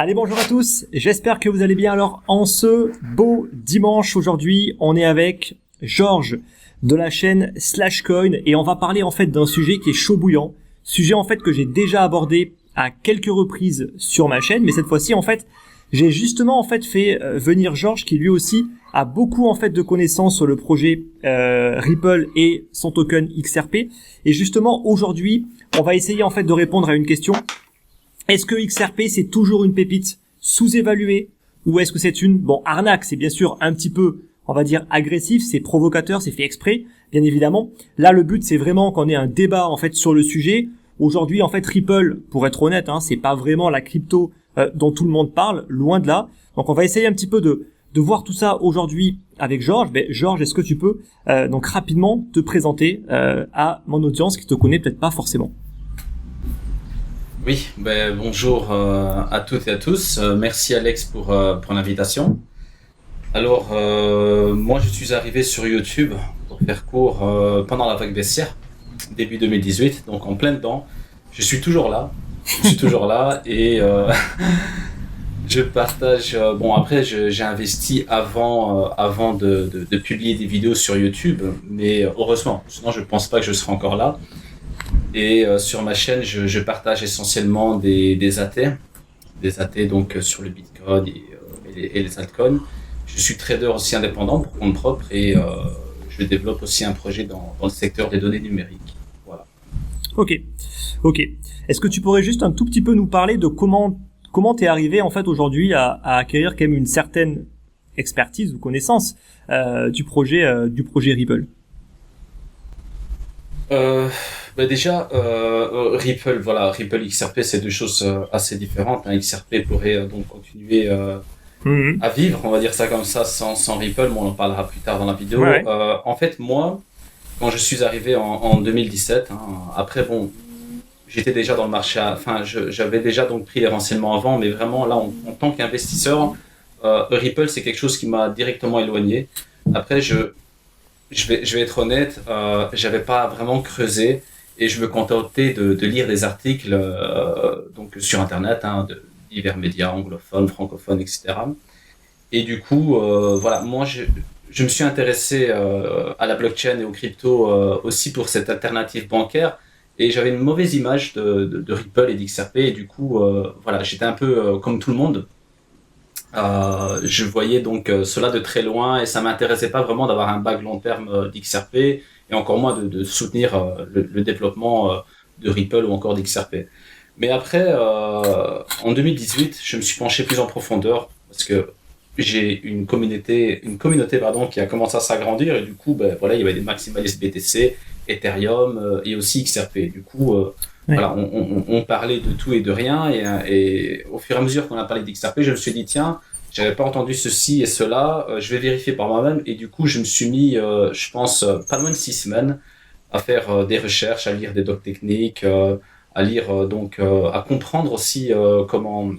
Allez, bonjour à tous, j'espère que vous allez bien. Alors, en ce beau dimanche, aujourd'hui, on est avec Georges de la chaîne Slashcoin et on va parler en fait d'un sujet qui est chaud bouillant, sujet en fait que j'ai déjà abordé à quelques reprises sur ma chaîne, mais cette fois-ci en fait, j'ai justement en fait fait venir Georges qui lui aussi a beaucoup en fait de connaissances sur le projet Ripple et son token XRP. Et justement, aujourd'hui, on va essayer en fait de répondre à une question. Est-ce que XRP, c'est toujours une pépite sous-évaluée ou est-ce que c'est une arnaque? C'est bien sûr un petit peu, on va dire, agressif, c'est provocateur, c'est fait exprès, bien évidemment. Là, le but, c'est vraiment qu'on ait un débat en fait sur le sujet. Aujourd'hui, en fait, Ripple, pour être honnête, c'est pas vraiment la crypto dont tout le monde parle, loin de là. Donc, on va essayer un petit peu de voir tout ça aujourd'hui avec Georges. Georges, est-ce que tu peux donc rapidement te présenter à mon audience qui te connaît peut-être pas forcément? Oui, bonjour à toutes et à tous. Merci Alex pour l'invitation. Alors, moi je suis arrivé sur YouTube pour faire court pendant la vague baissière, début 2018, donc en plein dedans. Je suis toujours là. Et je partage. Après, j'ai investi avant de publier des vidéos sur YouTube, mais heureusement, sinon je pense pas que je serais encore là. Et sur ma chaîne, je partage essentiellement des AT donc sur le Bitcoin et les altcoins. Je suis trader aussi indépendant pour compte propre et je développe aussi un projet dans le secteur des données numériques. Voilà. Ok. Est-ce que tu pourrais juste un tout petit peu nous parler de comment t'es arrivé en fait aujourd'hui à acquérir quand même une certaine expertise ou connaissance du projet Ripple? Déjà, Ripple XRP, c'est deux choses assez différentes. XRP pourrait donc continuer à vivre, on va dire ça comme ça, sans Ripple, mais on en parlera plus tard dans la vidéo. Ouais. En fait, moi, quand je suis arrivé en 2017, après, j'étais déjà dans le marché, j'avais déjà donc pris les renseignements avant, mais vraiment là, en tant qu'investisseur, Ripple, c'est quelque chose qui m'a directement éloigné. Après, je vais être honnête, j'avais pas vraiment creusé et je me contentais de lire des articles donc sur internet, de divers médias anglophones, francophones, etc. Et du coup, moi je me suis intéressé à la blockchain et aux cryptos aussi pour cette alternative bancaire et j'avais une mauvaise image de Ripple et d'XRP et du coup j'étais un peu comme tout le monde. Je voyais donc cela de très loin et ça m'intéressait pas vraiment d'avoir un bac long terme d'XRP et encore moins de soutenir le développement de Ripple ou encore d'XRP. Mais après, en 2018, je me suis penché plus en profondeur parce que j'ai une communauté qui a commencé à s'agrandir et du coup, il y avait des maximalistes BTC, Ethereum et aussi XRP. Du coup, on parlait de tout et de rien et au fur et à mesure qu'on a parlé d'XRP, je me suis dit tiens, j'avais pas entendu ceci et cela, je vais vérifier par moi-même et du coup je me suis mis, je pense pas loin de 6 semaines à faire des recherches, à lire des docs techniques, à lire à comprendre aussi comment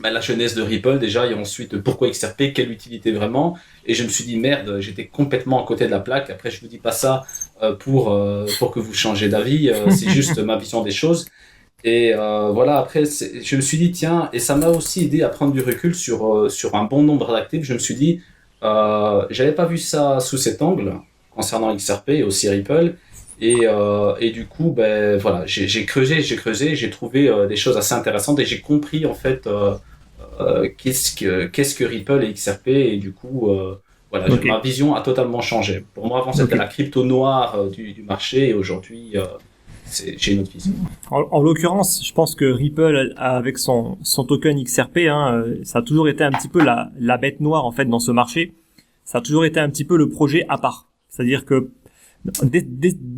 la genèse de Ripple déjà et ensuite pourquoi XRP, quelle utilité vraiment. Et je me suis dit merde, j'étais complètement à côté de la plaque. Après je vous dis pas ça pour que vous changez d'avis, c'est juste ma vision des choses. Et après je me suis dit tiens, et ça m'a aussi aidé à prendre du recul sur un bon nombre d'actifs. Je me suis dit j'avais pas vu ça sous cet angle concernant XRP et aussi Ripple. Et du coup, j'ai creusé, j'ai trouvé des choses assez intéressantes et j'ai compris en fait qu'est-ce que Ripple et XRP et du coup, ma vision a totalement changé. Pour moi, avant c'était la crypto noire du marché et aujourd'hui, j'ai une autre vision. En l'occurrence, je pense que Ripple, avec son token XRP, ça a toujours été un petit peu la bête noire en fait dans ce marché. Ça a toujours été un petit peu le projet à part. C'est-à-dire que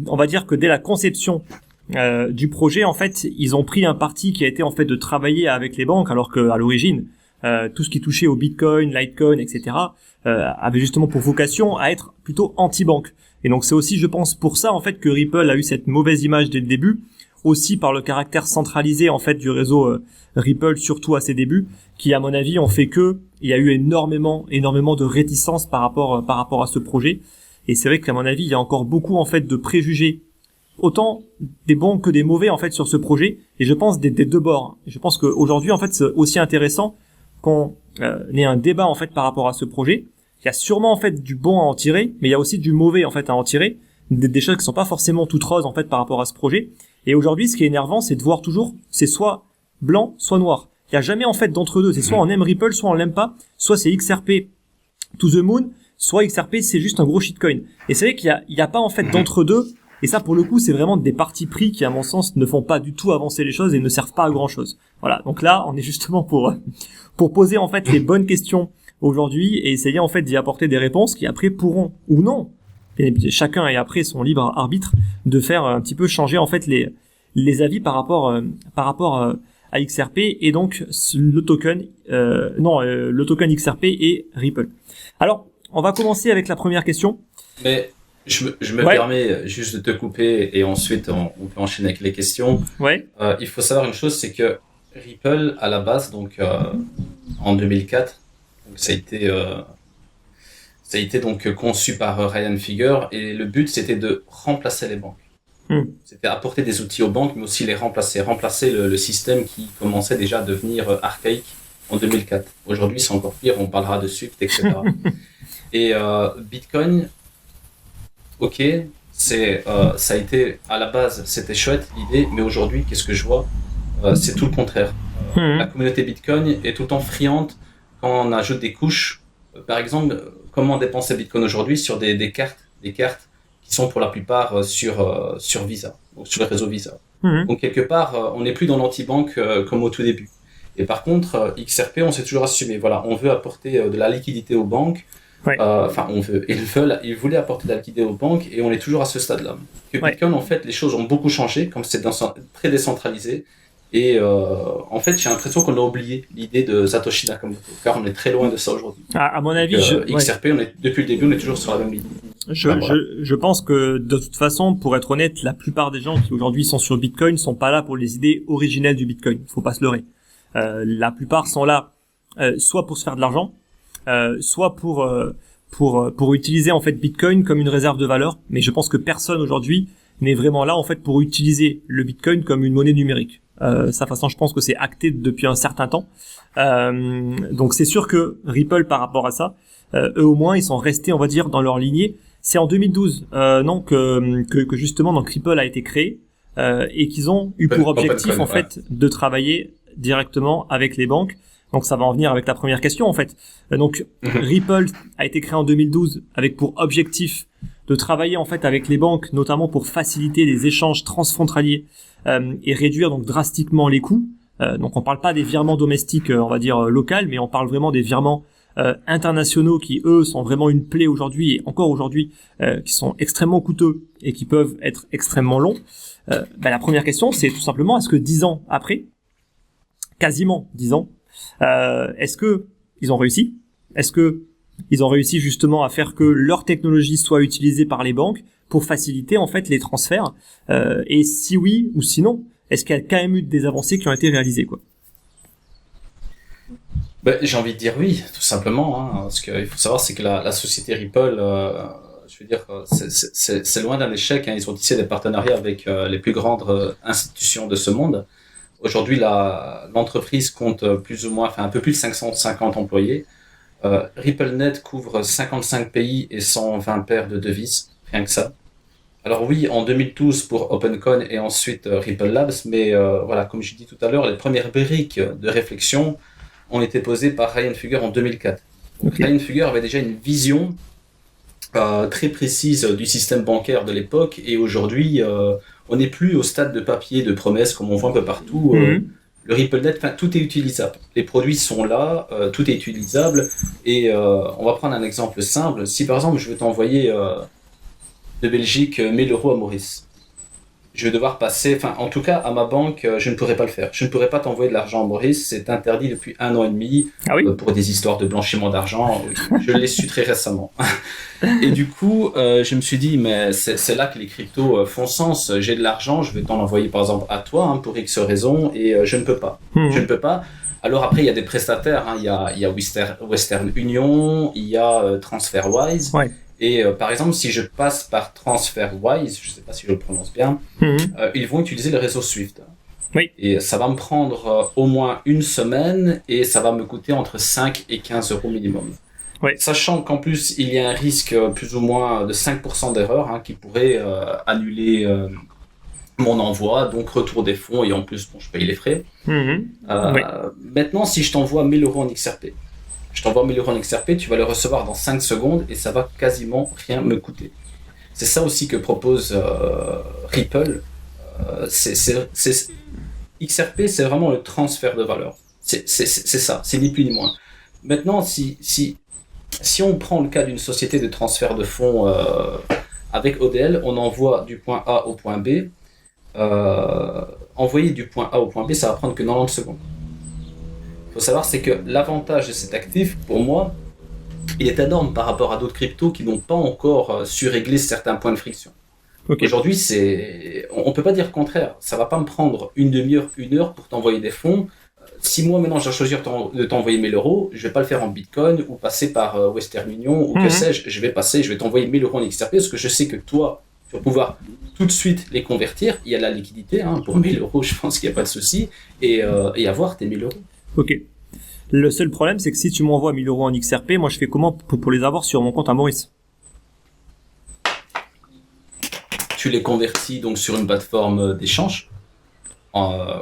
on va dire que dès la conception du projet, en fait, ils ont pris un parti qui a été en fait de travailler avec les banques, alors que à l'origine, tout ce qui touchait au Bitcoin, Litecoin, etc., avait justement pour vocation à être plutôt anti-banque. Et donc c'est aussi, je pense, pour ça en fait que Ripple a eu cette mauvaise image dès le début, aussi par le caractère centralisé en fait du réseau Ripple, surtout à ses débuts, qui à mon avis ont fait que il y a eu énormément de réticence par rapport à ce projet. Et c'est vrai qu'à mon avis, il y a encore beaucoup en fait de préjugés autant des bons que des mauvais en fait sur ce projet, et je pense des deux bords. Je pense qu'aujourd'hui en fait c'est aussi intéressant qu'on ait un débat en fait par rapport à ce projet. Il y a sûrement en fait du bon à en tirer, mais il y a aussi du mauvais en fait à en tirer, des choses qui sont pas forcément toutes roses en fait par rapport à ce projet. Et aujourd'hui, ce qui est énervant, c'est de voir toujours, c'est soit blanc, soit noir. Il y a jamais en fait d'entre-deux. C'est soit on aime Ripple, soit on l'aime pas. Soit c'est XRP to the moon, soit XRP c'est juste un gros shitcoin. Et c'est vrai qu'il y a pas en fait d'entre-deux. Et ça, pour le coup, c'est vraiment des partis pris qui, à mon sens, ne font pas du tout avancer les choses et ne servent pas à grand chose. Voilà. Donc là, on est justement pour poser en fait les bonnes questions aujourd'hui et essayer en fait d'y apporter des réponses qui après pourront ou non, chacun est après son libre arbitre de faire un petit peu changer en fait les avis par rapport à XRP et donc le token le token XRP et Ripple. Alors, on va commencer avec la première question. Mais je me permets juste de te couper et ensuite on peut enchaîner avec les questions. Ouais. Il faut savoir une chose, c'est que Ripple à la base, donc en 2004, donc ça a été donc conçu par Ryan Figure et le but c'était de remplacer les banques. C'était apporter des outils aux banques, mais aussi les remplacer le système qui commençait déjà à devenir archaïque en 2004. Aujourd'hui, c'est encore pire, on parlera de Swift, etc. Et Bitcoin, ok, ça a été à la base, c'était chouette l'idée, mais aujourd'hui, qu'est-ce que je vois? C'est tout le contraire. La communauté Bitcoin est tout le temps friande quand on ajoute des couches. Par exemple, comment dépenser Bitcoin aujourd'hui sur des cartes qui sont pour la plupart sur Visa, donc sur le réseau Visa. Donc quelque part, on n'est plus dans l'anti-banque comme au tout début. Et par contre, XRP, on s'est toujours assumé. Voilà, on veut apporter de la liquidité aux banques. Ouais. Ils voulaient apporter de la liquidité aux banques et on est toujours à ce stade-là. Bitcoin, en fait, les choses ont beaucoup changé, comme c'est très décentralisé. Et en fait, j'ai l'impression qu'on a oublié l'idée de Satoshi Nakamoto, car on est très loin de ça aujourd'hui. À mon avis, XRP, depuis le début, on est toujours sur la même ligne. Je pense que de toute façon, pour être honnête, la plupart des gens qui aujourd'hui sont sur Bitcoin sont pas là pour les idées originelles du Bitcoin. Faut pas se leurrer. La plupart sont là soit pour se faire de l'argent, soit pour utiliser en fait Bitcoin comme une réserve de valeur. Mais je pense que personne aujourd'hui n'est vraiment là en fait pour utiliser le Bitcoin comme une monnaie numérique. Ça, façon, je pense que c'est acté depuis un certain temps. Donc c'est sûr que Ripple, par rapport à ça, eux au moins, ils sont restés, on va dire, dans leur lignée. C'est en 2012, que justement, donc Ripple a été créé et qu'ils ont eu pour objectif, en fait, de travailler directement avec les banques. Donc ça va en venir avec la première question, en fait. Donc Ripple a été créé en 2012 avec pour objectif de travailler en fait avec les banques, notamment pour faciliter les échanges transfrontaliers et réduire donc drastiquement les coûts. Donc on parle pas des virements domestiques, on va dire locaux, mais on parle vraiment des virements internationaux qui eux sont vraiment une plaie aujourd'hui et encore aujourd'hui, qui sont extrêmement coûteux et qui peuvent être extrêmement longs. La première question, c'est tout simplement, est-ce que 10 ans après, quasiment 10 ans, est-ce que ils ont réussi? Est-ce que ils ont réussi justement à faire que leur technologie soit utilisée par les banques pour faciliter en fait les transferts? Et si oui ou sinon, est-ce qu'il y a quand même eu des avancées qui ont été réalisées, quoi? J'ai envie de dire oui, tout simplement. Hein, ce qu'il faut savoir, c'est que la société Ripple, je veux dire, c'est loin d'un échec. Hein, ils ont tissé des partenariats avec les plus grandes institutions de ce monde. Aujourd'hui, l'entreprise compte plus ou moins, un peu plus de 550 employés. RippleNet couvre 55 pays et 120 paires de devises, rien que ça. Alors oui, en 2012 pour OpenCoin et ensuite Ripple Labs, mais voilà, comme je dis tout à l'heure, les premières briques de réflexion ont été posées par Ryan Fugger en 2004. Donc, Ryan Fugger avait déjà une vision très précise du système bancaire de l'époque et aujourd'hui, on n'est plus au stade de papier, de promesses comme on voit un peu partout. Le RippleNet, tout est utilisable. Les produits sont là, tout est utilisable. Et on va prendre un exemple simple. Si par exemple, je veux t'envoyer de Belgique 1000 € à Maurice, je vais devoir passer, en tout cas, à ma banque, je ne pourrais pas le faire. Je ne pourrais pas t'envoyer de l'argent à Maurice. C'est interdit depuis 1 an et demi pour des histoires de blanchiment d'argent. Je l'ai su très récemment. Et du coup, je me suis dit, mais c'est là que les cryptos font sens. J'ai de l'argent, je vais t'en envoyer par exemple à toi pour X raisons et je ne peux pas. Je ne peux pas. Alors après, il y a des prestataires. Il y a Western Union, il y a TransferWise. Et par exemple, si je passe par TransferWise, je ne sais pas si je le prononce bien, ils vont utiliser le réseau Swift. Oui. Et ça va me prendre au moins une semaine et ça va me coûter entre 5 et 15 euros minimum. Oui. Sachant qu'en plus, il y a un risque plus ou moins de 5% d'erreur qui pourrait annuler mon envoi, donc retour des fonds, et en plus, bon, je paye les frais. Oui. Maintenant, si je t'envoie 1000 euros en XRP, tu vas le recevoir dans 5 secondes et ça va quasiment rien me coûter. C'est ça aussi que propose Ripple. XRP, c'est vraiment le transfert de valeur. C'est ça, c'est ni plus ni moins. Maintenant, si on prend le cas d'une société de transfert de fonds avec ODL, on envoie du point A au point B. Envoyer du point A au point B, ça va prendre que 90 secondes. Il faut savoir, c'est que l'avantage de cet actif, pour moi, il est énorme par rapport à d'autres cryptos qui n'ont pas encore su régler certains points de friction. Okay. Aujourd'hui, on peut pas dire le contraire. Ça va pas me prendre une demi-heure, une heure pour t'envoyer des fonds. Si moi maintenant je dois choisir de t'envoyer 1000 euros, je vais pas le faire en Bitcoin ou passer par Western Union ou que sais-je. Je vais t'envoyer 1000 euros en XRP parce que je sais que toi, tu vas pouvoir tout de suite les convertir. Il y a la liquidité pour 1000 euros, je pense qu'il n'y a pas de souci, et avoir tes 1000 euros. Ok. Le seul problème, c'est que si tu m'envoies 1000 euros en XRP, moi je fais comment pour les avoir sur mon compte à Maurice? Tu les convertis donc sur une plateforme d'échange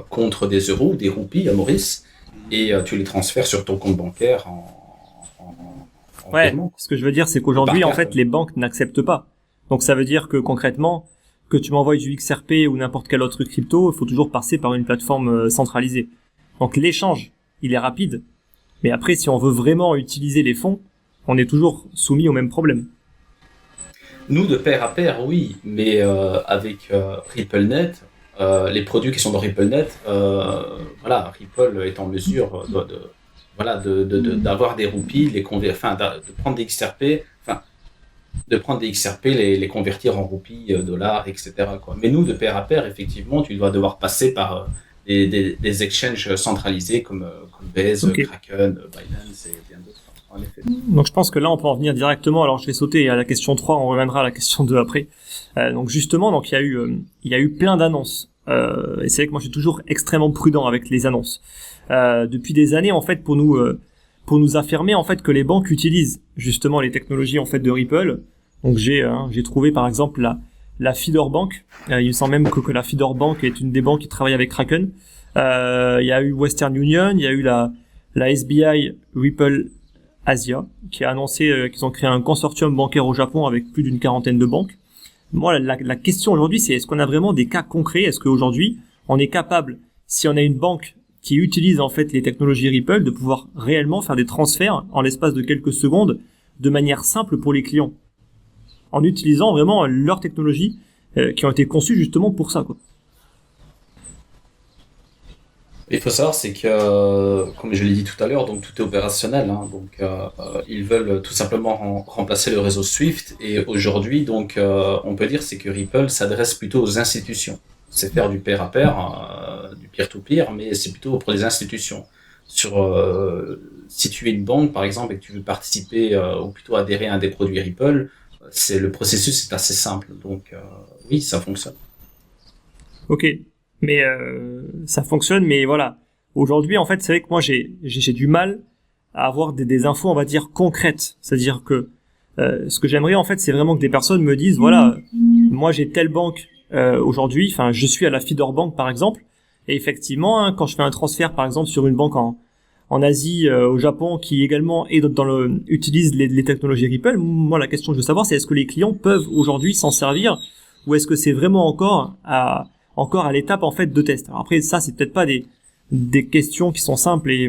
contre des euros ou des roupies à Maurice, et tu les transfères sur ton compte bancaire en paiement. Ce que je veux dire, c'est qu'aujourd'hui, en fait, les banques n'acceptent pas. Donc ça veut dire que concrètement, que tu m'envoies du XRP ou n'importe quel autre crypto, il faut toujours passer par une plateforme centralisée. Donc l'échange, il est rapide. Mais après, si on veut vraiment utiliser les fonds, on est toujours soumis au même problème. Nous, de pair à pair, oui, mais avec RippleNet, les produits qui sont dans RippleNet, Ripple est en mesure d'avoir des roupies, de prendre des XRP, les convertir en roupies, dollars, etc. quoi. Mais nous, de pair à pair, effectivement, tu vas devoir passer par des exchanges centralisés comme Base, Kraken, Binance et bien d'autres. En effet. Donc je pense que là on peut en venir directement. Alors je vais sauter à la question 3, on reviendra à la question 2 après. Donc justement, donc il y a eu plein d'annonces. Et c'est vrai que moi je suis toujours extrêmement prudent avec les annonces. Depuis des années en fait pour nous affirmer en fait que les banques utilisent justement les technologies en fait de Ripple. Donc j'ai trouvé par exemple la Fidor Bank. Il me semble même que la Fidor Bank est une des banques qui travaille avec Kraken. Il y a eu Western Union, il y a eu la SBI Ripple Asia, qui a annoncé qu'ils ont créé un consortium bancaire au Japon avec plus d'une quarantaine de banques. Moi, la question aujourd'hui, c'est est-ce qu'on a vraiment des cas concrets? Est-ce qu'aujourd'hui, on est capable, si on a une banque qui utilise en fait les technologies Ripple, de pouvoir réellement faire des transferts en l'espace de quelques secondes de manière simple pour les clients, en utilisant vraiment leurs technologies qui ont été conçues justement pour ça, quoi. Il faut savoir, c'est que, comme je l'ai dit tout à l'heure, donc tout est opérationnel. Ils veulent tout simplement remplacer le réseau Swift. Et aujourd'hui, donc, on peut dire c'est que Ripple s'adresse plutôt aux institutions. C'est faire du pair à pair, du peer-to-peer, mais c'est plutôt pour les institutions. Si tu es une banque, par exemple, et que tu veux participer ou plutôt adhérer à un des produits Ripple, le processus est assez simple. Donc, oui, ça fonctionne. Ok. Mais ça fonctionne, mais voilà. Aujourd'hui, en fait, c'est vrai que moi, j'ai du mal à avoir des infos, on va dire, concrètes. C'est-à-dire que ce que j'aimerais, en fait, c'est vraiment que des personnes me disent, voilà, moi, j'ai telle banque aujourd'hui, enfin, je suis à la Fidor Bank, par exemple, et effectivement, quand je fais un transfert, par exemple, sur une banque en Asie, au Japon, qui également utilise les technologies Ripple, moi, la question que je veux savoir, c'est est-ce que les clients peuvent aujourd'hui s'en servir, ou est-ce que c'est vraiment encore à l'étape en fait de test. Alors après ça c'est peut-être pas des questions qui sont simples et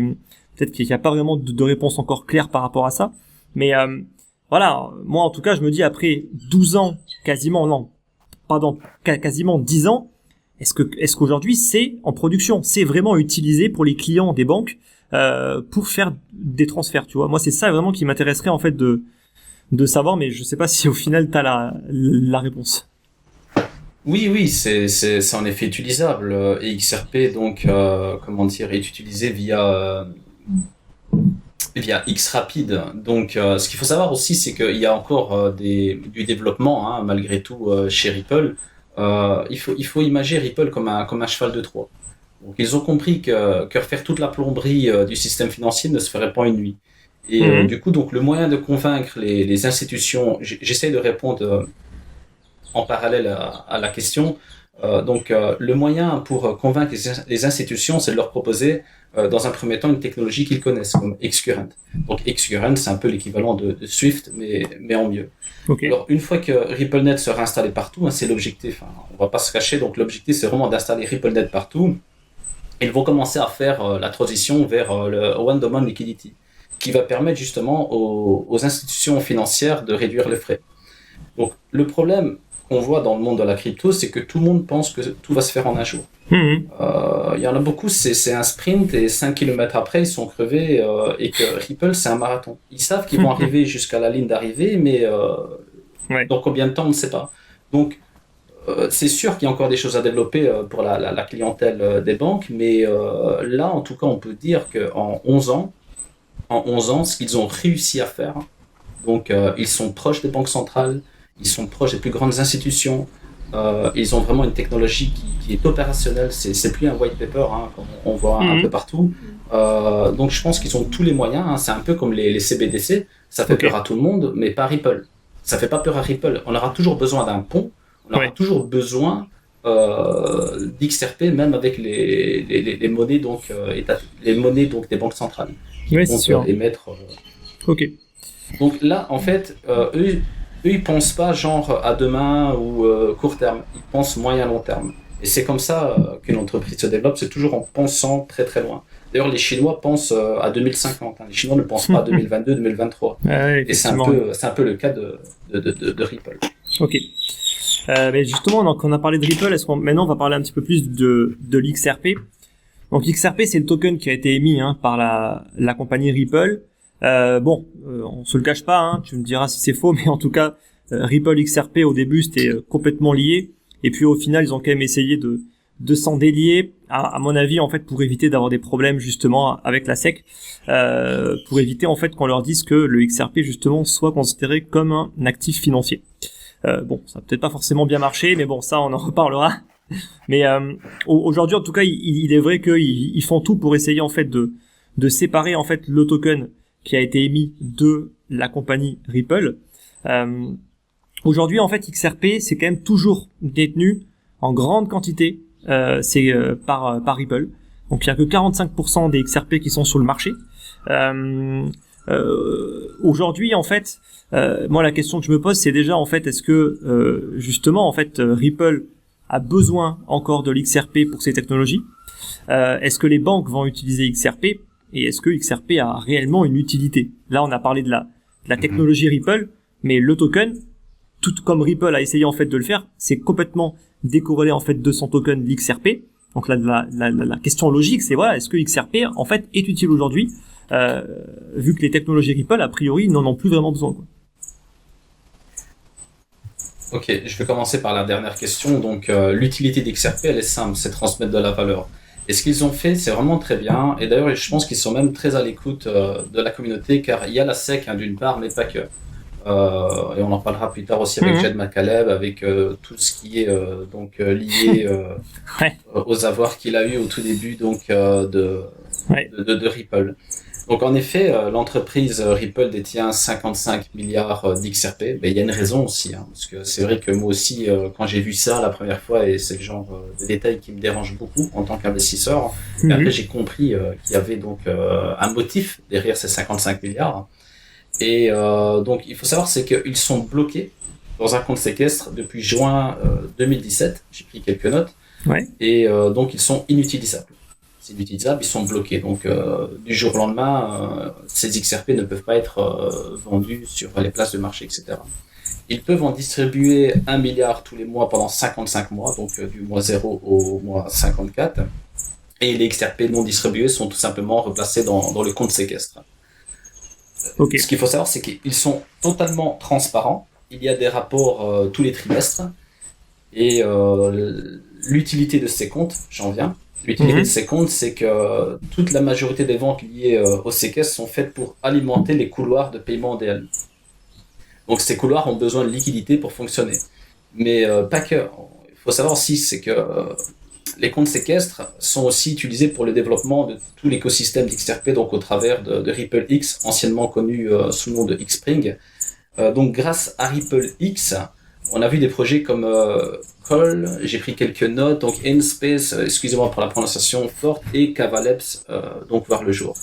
peut-être qu'il n'y a pas vraiment de réponse encore claire par rapport à ça. Mais voilà, moi en tout cas je me dis après 12 ans, quasiment 10 ans, est-ce qu'aujourd'hui c'est en production, c'est vraiment utilisé pour les clients des banques pour faire des transferts, tu vois. Moi c'est ça vraiment qui m'intéresserait en fait de savoir, mais je sais pas si au final t'as la réponse. Oui, c'est en effet utilisable. Et XRP, donc, est utilisé via via Xrapid. Donc, ce qu'il faut savoir aussi, c'est qu'il y a encore du développement, hein, malgré tout, chez Ripple. Il faut imaginer Ripple comme un cheval de Troie. Donc, ils ont compris que refaire toute la plomberie du système financier ne se ferait pas en une nuit. Et du coup, donc, le moyen de convaincre les institutions, j'essaie de répondre en parallèle à la question. Le moyen pour convaincre les institutions, c'est de leur proposer, dans un premier temps, une technologie qu'ils connaissent, comme Xcurrent. Donc, Xcurrent, c'est un peu l'équivalent de Swift, mais en mieux. Okay. Alors, une fois que RippleNet sera installé partout, hein, c'est l'objectif, hein, on va pas se cacher, donc l'objectif, c'est vraiment d'installer RippleNet partout. Ils vont commencer à faire la transition vers le One-to-One Liquidity, qui va permettre justement aux institutions financières de réduire les frais. Donc, le problème qu'on voit dans le monde de la crypto, c'est que tout le monde pense que tout va se faire en un jour. Il y en a beaucoup, c'est un sprint et 5 km après, ils sont crevés et que Ripple, c'est un marathon. Ils savent qu'ils vont arriver jusqu'à la ligne d'arrivée, mais dans combien de temps, on ne sait pas. Donc, c'est sûr qu'il y a encore des choses à développer pour la clientèle des banques, mais là, en tout cas, on peut dire qu'en 11 ans, ce qu'ils ont réussi à faire, donc ils sont proches des banques centrales, ils sont proches des plus grandes institutions, ils ont vraiment une technologie qui est opérationnelle, c'est plus un white paper, hein, comme on voit un peu partout. Donc je pense qu'ils ont tous les moyens, hein, c'est un peu comme les CBDC, ça fait peur à tout le monde, mais pas Ripple. Ça fait pas peur à Ripple, on aura toujours besoin d'un pont, on aura toujours besoin d'XRP, même avec les monnaies donc les monnaies donc des banques centrales qui vont émettre. Ok. Donc là, en fait, eux, ils pensent pas genre à demain ou court terme. Ils pensent moyen-long terme. Et c'est comme ça qu'une entreprise se développe. C'est toujours en pensant très très loin. D'ailleurs, les Chinois pensent à 2050. Hein. Les Chinois ne pensent pas à 2022, 2023. Et c'est un peu le cas de Ripple. Ok. Mais justement, donc, on a parlé de Ripple. Maintenant, on va parler un petit peu plus de l'XRP. Donc, l'XRP, c'est le token qui a été émis par la compagnie Ripple. On se le cache pas, hein, tu me diras si c'est faux, mais en tout cas, Ripple XRP au début c'était complètement lié, et puis au final ils ont quand même essayé de s'en délier, à mon avis en fait pour éviter d'avoir des problèmes justement avec la SEC, pour éviter en fait qu'on leur dise que le XRP justement soit considéré comme un actif financier. Ça a peut-être pas forcément bien marché, mais bon ça on en reparlera. Mais aujourd'hui en tout cas il est vrai qu'ils font tout pour essayer en fait de séparer en fait le token qui a été émis de la compagnie Ripple. Aujourd'hui, en fait, XRP, c'est quand même toujours détenu en grande quantité, par Ripple. Donc, il y a que 45% des XRP qui sont sur le marché. Aujourd'hui, en fait, moi, la question que je me pose, c'est déjà, en fait, est-ce que, justement, en fait, Ripple a besoin encore de l'XRP pour ses technologies? Est-ce que les banques vont utiliser XRP? Et est-ce que XRP a réellement une utilité? Là, on a parlé de la technologie Ripple, mais le token, tout comme Ripple a essayé en fait de le faire, c'est complètement décorrélé en fait de son token l'XRP. Donc là, la question logique, c'est voilà, est-ce que XRP en fait est utile aujourd'hui, vu que les technologies Ripple a priori n'en ont plus vraiment besoin, quoi. Ok, je vais commencer par la dernière question. Donc, l'utilité d'XRP, elle est simple, c'est transmettre de la valeur. Et ce qu'ils ont fait, c'est vraiment très bien. Et d'ailleurs, je pense qu'ils sont même très à l'écoute de la communauté, car il y a la SEC, d'une part, mais pas que. Et on en parlera plus tard aussi avec Jed McCaleb, avec tout ce qui est lié aux avoirs qu'il a eu au tout début de Ripple. Donc en effet, l'entreprise Ripple détient 55 milliards d'XRP. Mais il y a une raison aussi, hein, parce que c'est vrai que moi aussi, quand j'ai vu ça la première fois, et c'est le genre de détail qui me dérange beaucoup en tant qu'investisseur, et après j'ai compris qu'il y avait donc un motif derrière ces 55 milliards. Et donc il faut savoir, c'est qu'ils sont bloqués dans un compte séquestre depuis juin 2017. J'ai pris quelques notes. Et donc ils sont inutilisables. C'est inutilisable, ils sont bloqués. Donc, du jour au lendemain, ces XRP ne peuvent pas être vendus sur les places de marché, etc. Ils peuvent en distribuer 1 milliard tous les mois pendant 55 mois, donc du mois 0 au mois 54. Et les XRP non distribués sont tout simplement replacés dans le compte séquestre. Okay. Ce qu'il faut savoir, c'est qu'ils sont totalement transparents. Il y a des rapports tous les trimestres. Et l'utilité de ces comptes, j'en viens. L'utilité de ces comptes, c'est que toute la majorité des ventes liées aux séquestres sont faites pour alimenter les couloirs de paiement DL. Donc ces couloirs ont besoin de liquidité pour fonctionner. Mais pas que. Il faut savoir aussi, c'est que les comptes séquestres sont aussi utilisés pour le développement de tout l'écosystème d'XRP, donc au travers de RippleX, anciennement connu sous le nom de Xpring. Donc grâce à RippleX, on a vu des projets comme Call, j'ai pris quelques notes, donc Nspace, excusez-moi pour la prononciation forte, et Cavaleps, donc voir le jour.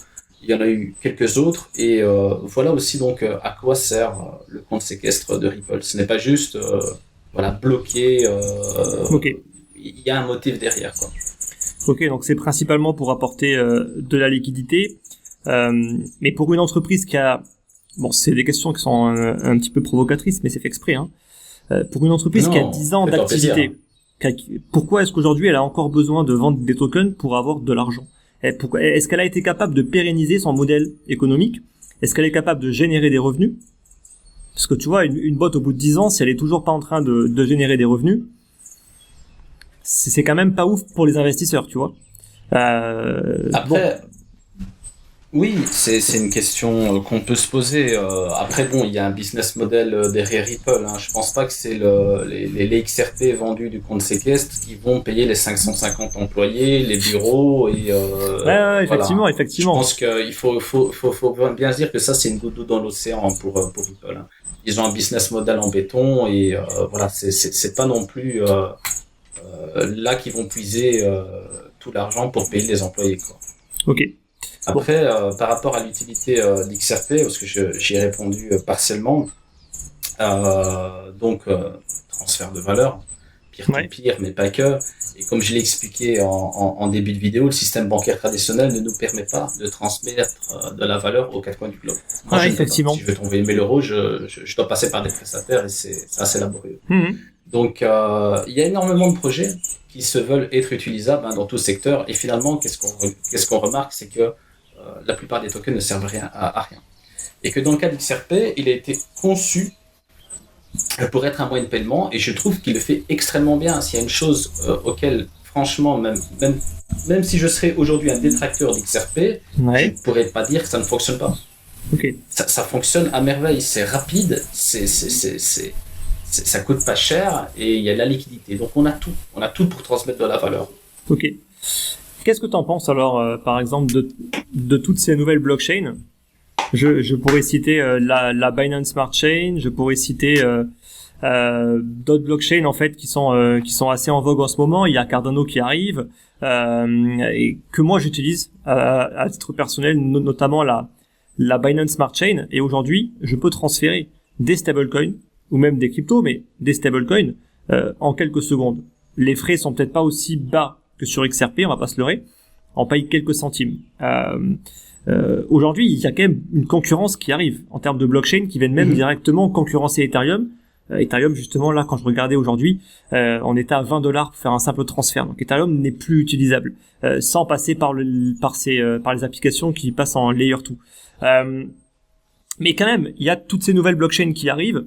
Il y en a eu quelques autres, et voilà aussi donc à quoi sert le compte séquestre de Ripple. Ce n'est pas juste voilà, bloqué, Ok. il y a un motif derrière, quoi. Ok, donc c'est principalement pour apporter de la liquidité, mais pour une entreprise qui a, bon, c'est des questions qui sont un petit peu provocatrices, mais c'est fait exprès, hein. Pour une entreprise qui a 10 ans d'activité, pourquoi est-ce qu'aujourd'hui elle a encore besoin de vendre des tokens pour avoir de l'argent? Est-ce qu'elle a été capable de pérenniser son modèle économique? Est-ce qu'elle est capable de générer des revenus? Parce que tu vois, une boîte au bout de 10 ans, si elle est toujours pas en train de générer des revenus, c'est quand même pas ouf pour les investisseurs, tu vois. Après, oui, c'est une question qu'on peut se poser. Après, bon, il y a un business model derrière Ripple. Hein. Je pense pas que c'est les XRP vendus du compte séquestre qui vont payer les 550 employés, les bureaux et. Ouais, effectivement, voilà. effectivement. Je pense qu'il faut bien se dire que ça, c'est une goutte d'eau dans l'océan pour Ripple. Hein. Ils ont un business model en béton et voilà, c'est pas non plus là qu'ils vont puiser tout l'argent pour payer les employés, quoi. Ok. Après, par rapport à l'utilité d'XRP, parce que j'y ai répondu partiellement, donc transfert de valeur, pire, mais pas que. Et comme je l'ai expliqué en début de vidéo, le système bancaire traditionnel ne nous permet pas de transmettre de la valeur aux quatre coins du globe. Moi, effectivement. Si je veux t'envoyer 1000 euros, je dois passer par des prestataires et c'est assez laborieux. Donc, il y a énormément de projets qui se veulent être utilisables dans tout secteur. Et finalement, qu'est-ce qu'on remarque, c'est que la plupart des tokens ne servent à rien. Et que dans le cas d'XRP, il a été conçu pour être un moyen de paiement, et je trouve qu'il le fait extrêmement bien. S'il y a une chose auquel, franchement, même si je serais aujourd'hui un détracteur d'XRP, je ne pourrais pas dire que ça ne fonctionne pas. Okay. Ça fonctionne à merveille, c'est rapide, ça coûte pas cher, et il y a de la liquidité. Donc on a tout pour transmettre de la valeur. Ok. Qu'est-ce que tu en penses alors, par exemple, de toutes ces nouvelles blockchains? Je pourrais citer la Binance Smart Chain, je pourrais citer d'autres blockchains en fait qui sont assez en vogue en ce moment. Il y a Cardano qui arrive et que moi j'utilise à titre personnel, notamment la Binance Smart Chain. Et aujourd'hui, je peux transférer des stablecoins ou même des cryptos, mais des stablecoins en quelques secondes. Les frais sont peut-être pas aussi bas que sur XRP, on va pas se leurrer. On paye quelques centimes. Aujourd'hui, il y a quand même une concurrence qui arrive en termes de blockchain qui viennent même directement concurrencer Ethereum. Ethereum, justement, là, quand je regardais aujourd'hui, on était à $20 pour faire un simple transfert. Donc Ethereum n'est plus utilisable sans passer par les applications qui passent en layer 2. Mais quand même, il y a toutes ces nouvelles blockchains qui arrivent.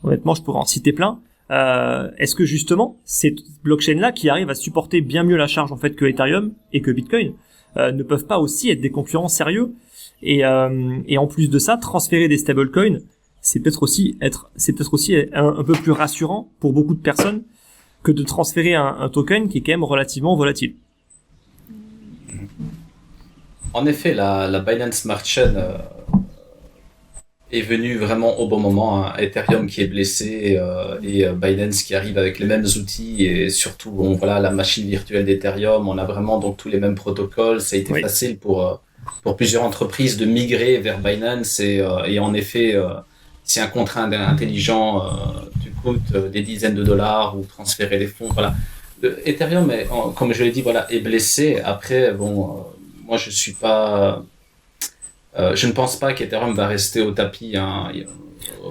Honnêtement, je pourrais en citer plein. Est-ce que justement ces blockchains-là qui arrivent à supporter bien mieux la charge en fait que Ethereum et que Bitcoin ne peuvent pas aussi être des concurrents sérieux et en plus de ça, transférer des stablecoins, c'est peut-être aussi un peu plus rassurant pour beaucoup de personnes que de transférer un token qui est quand même relativement volatile. En effet, la Binance Smart Chain est venue vraiment au bon moment. Hein. Ethereum qui est blessé et Binance qui arrive avec les mêmes outils et surtout voilà la machine virtuelle d'Ethereum. On a vraiment donc tous les mêmes protocoles. Ça a été facile pour plusieurs entreprises de migrer vers Binance et en effet si un contrat intelligent te coûte des dizaines de dollars ou transférer des fonds, voilà. Ethereum comme je l'ai dit, voilà, est blessé. Après moi je suis pas je ne pense pas qu'Ethereum va rester au tapis hein,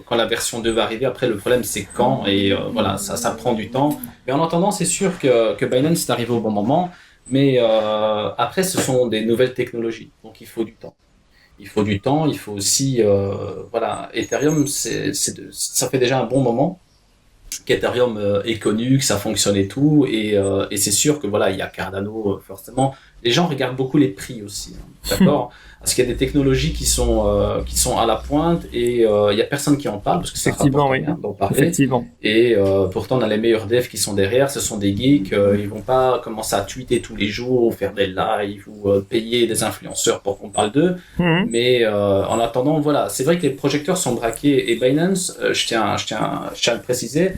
quand la version 2 va arriver. Après, le problème, c'est quand. Et voilà, ça prend du temps. Mais en attendant, c'est sûr que Binance est arrivé au bon moment. Mais après, ce sont des nouvelles technologies. Donc, il faut du temps. Il faut aussi... voilà, Ethereum, ça fait déjà un bon moment qu'Ethereum est connu, que ça fonctionne et tout, et c'est sûr que voilà, il y a Cardano, forcément. Les gens regardent beaucoup les prix aussi, hein, d'accord? Parce qu'il y a des technologies qui sont à la pointe et il y a personne qui en parle parce que ça rapporte rien d'en parler. Effectivement. Et pourtant, on a les meilleurs devs qui sont derrière, ce sont des geeks, ils vont pas commencer à tweeter tous les jours, ou faire des lives ou payer des influenceurs pour qu'on parle d'eux. Mais en attendant, voilà, c'est vrai que les projecteurs sont braqués et Binance, je tiens à le préciser.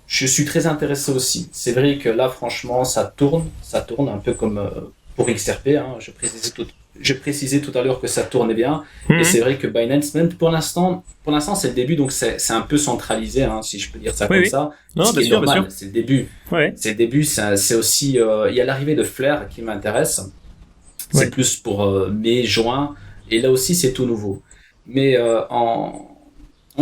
Je suis très intéressé aussi. C'est vrai que là, franchement, ça tourne un peu comme pour XRP. Hein. Je précisais tout à l'heure que ça tournait bien. Et c'est vrai que Binance, même pour l'instant, c'est le début, donc c'est un peu centralisé, hein, si je peux dire ça comme ça. Non, bien sûr, bien sûr. C'est le début. C'est le début. C'est aussi, il y a l'arrivée de Flare qui m'intéresse. C'est plus pour mai, juin. Et là aussi, c'est tout nouveau. Mais en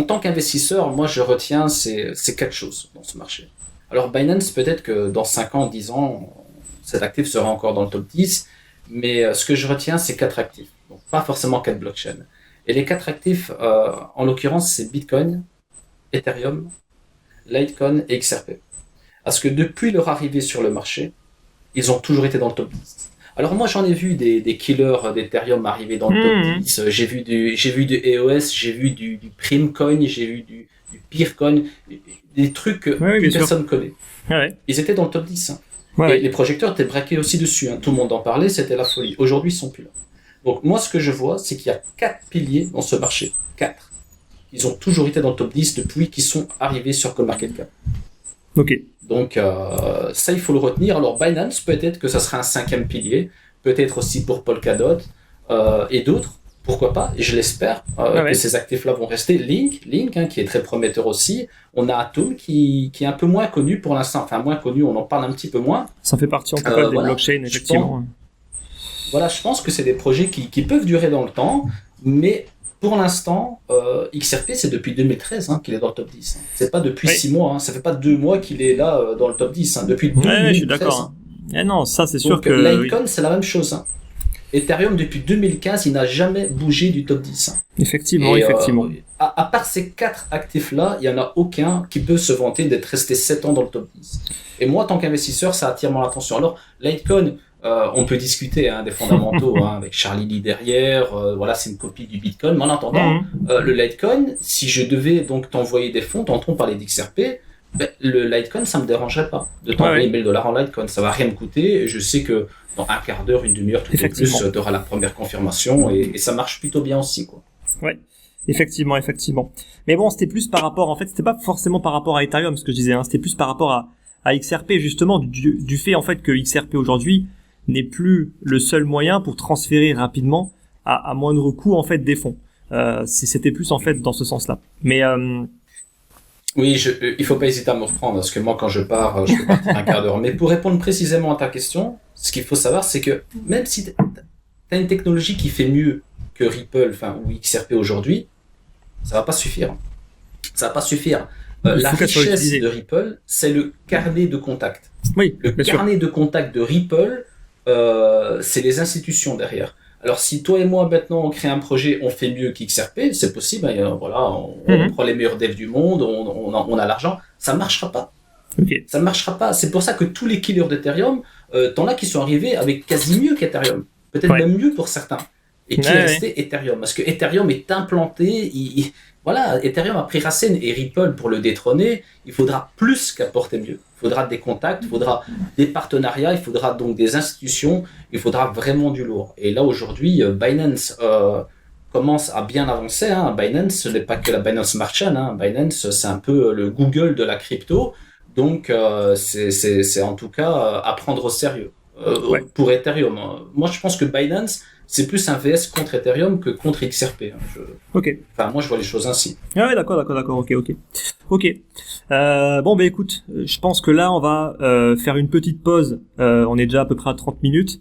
tant qu'investisseur, moi, je retiens ces 4 choses dans ce marché. Alors, Binance, peut-être que dans 5 ans, 10 ans, cet actif sera encore dans le top 10, mais ce que je retiens, c'est 4 actifs. Donc, pas forcément 4 blockchains. Et les 4 actifs, en l'occurrence, c'est Bitcoin, Ethereum, Litecoin et XRP. Parce que depuis leur arrivée sur le marché, ils ont toujours été dans le top 10. Alors moi j'en ai vu des killers d'Ethereum arriver dans le top 10, j'ai vu du EOS, j'ai vu du Primecoin, j'ai vu du Peercoin, des trucs que personne connaît. Ils étaient dans le top 10. Hein. Et les projecteurs étaient braqués aussi dessus, hein. Tout le monde en parlait, c'était la folie. Aujourd'hui ils sont plus là. Donc moi ce que je vois c'est qu'il y a 4 piliers dans ce marché. 4. Ils ont toujours été dans le top 10 depuis qu'ils sont arrivés sur CoinMarketCap. Ok. Donc ça il faut le retenir. Alors Binance peut-être que ça sera un 5e pilier, peut-être aussi pour Polkadot et d'autres, pourquoi pas, et je l'espère que ces actifs-là vont rester. Link hein, qui est très prometteur aussi. On a Atom qui est un peu moins connu pour l'instant, enfin moins connu, on en parle un petit peu moins. Ça fait partie en tout cas des blockchains effectivement. Je pense que c'est des projets qui peuvent durer dans le temps, mais pour l'instant, XRP, c'est depuis 2013 hein, qu'il est dans le top 10. C'est pas depuis 6 mois, hein. Ça fait pas 2 mois qu'il est là dans le top 10. Hein. Depuis 2013. Je suis d'accord. Hein. Non, ça c'est sûr que... Litecoin, c'est la même chose. Hein. Ethereum, depuis 2015, il n'a jamais bougé du top 10. Hein. Effectivement. À part ces 4 actifs-là, il n'y en a aucun qui peut se vanter d'être resté 7 ans dans le top 10. Et moi, en tant qu'investisseur, ça attire mon attention. Alors, Litecoin... on peut discuter hein, des fondamentaux hein, avec Charlie Lee derrière, voilà c'est une copie du Bitcoin, mais en attendant, le Litecoin, si je devais donc t'envoyer des fonds, tantôt parler d'XRP, le Litecoin ça me dérangerait pas de t'envoyer $1000 en Litecoin, ça va rien me coûter, et je sais que dans un quart d'heure, une demi-heure, tout au plus, tu auras la première confirmation, et ça marche plutôt bien aussi quoi. Ouais. Effectivement. Mais bon, c'était plus par rapport, en fait, c'était pas forcément par rapport à Ethereum, ce que je disais, hein, c'était plus par rapport à XRP, justement, du fait, en fait, que XRP aujourd'hui n'est plus le seul moyen pour transférer rapidement à moindre coût en fait des fonds. C'était plus en fait dans ce sens-là. Mais oui, il faut pas hésiter à me reprendre parce que moi quand je pars, je peux partir un quart d'heure. Mais pour répondre précisément à ta question, ce qu'il faut savoir c'est que même si t'as une technologie qui fait mieux que Ripple, ou XRP aujourd'hui, ça va pas suffire. Ça va pas suffire. La richesse de Ripple, c'est le carnet de contact. Oui, le carnet de contact de Ripple. C'est les institutions derrière. Alors si toi et moi maintenant on crée un projet, on fait mieux qu'XRP, c'est possible. On prend les meilleurs devs du monde, on a l'argent, ça marchera pas. Ça ne marchera pas. C'est pour ça que tous les killers d'Ethereum, t'en as qui sont arrivés avec quasi mieux qu'Ethereum, peut-être même mieux pour certains, et qui est resté Ethereum, parce que Ethereum est implanté. Ethereum a pris racine et Ripple pour le détrôner, il faudra plus qu'apporter mieux. Il faudra des contacts, il faudra des partenariats, il faudra donc des institutions, il faudra vraiment du lourd. Et là aujourd'hui, Binance commence à bien avancer. Hein. Binance, ce n'est pas que la Binance Smart Chain. Hein. Binance, c'est un peu le Google de la crypto. Donc c'est en tout cas à prendre au sérieux pour Ethereum. Moi, je pense que Binance c'est plus un VS contre Ethereum que contre XRP. Hein. Enfin, moi, je vois les choses ainsi. Ah ouais, d'accord. Ok. Écoute, je pense que là, on va faire une petite pause. On est déjà à peu près à 30 minutes.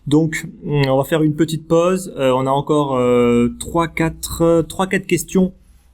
Donc, on va faire une petite pause. On a encore 3-4 questions.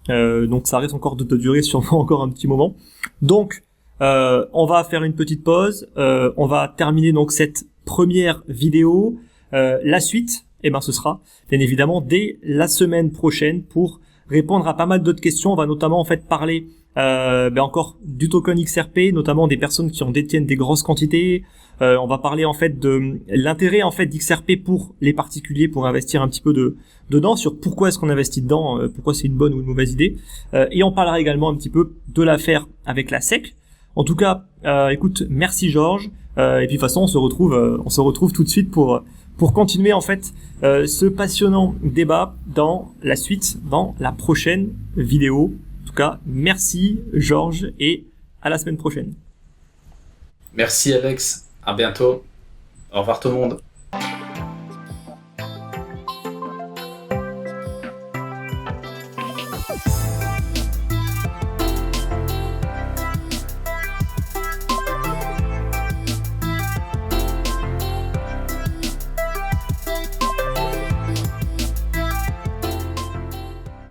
Donc, ça risque encore de durer sûrement encore un petit moment. Donc, on va faire une petite pause. On va terminer donc cette première vidéo. La suite, ce sera bien évidemment dès la semaine prochaine pour répondre à pas mal d'autres questions. On va notamment en fait parler encore du token XRP, notamment des personnes qui en détiennent des grosses quantités. On va parler en fait de l'intérêt en fait d'XRP pour les particuliers, pour investir un petit peu dedans, sur pourquoi est-ce qu'on investit dedans, pourquoi c'est une bonne ou une mauvaise idée. Et on parlera également un petit peu de l'affaire avec la SEC. En tout cas, écoute, merci Georges. Et puis de toute façon, on se retrouve tout de suite pour continuer en fait ce passionnant débat dans la suite, dans la prochaine vidéo. En tout cas, merci Georges et à la semaine prochaine. Merci Alex, à bientôt. Au revoir tout le monde.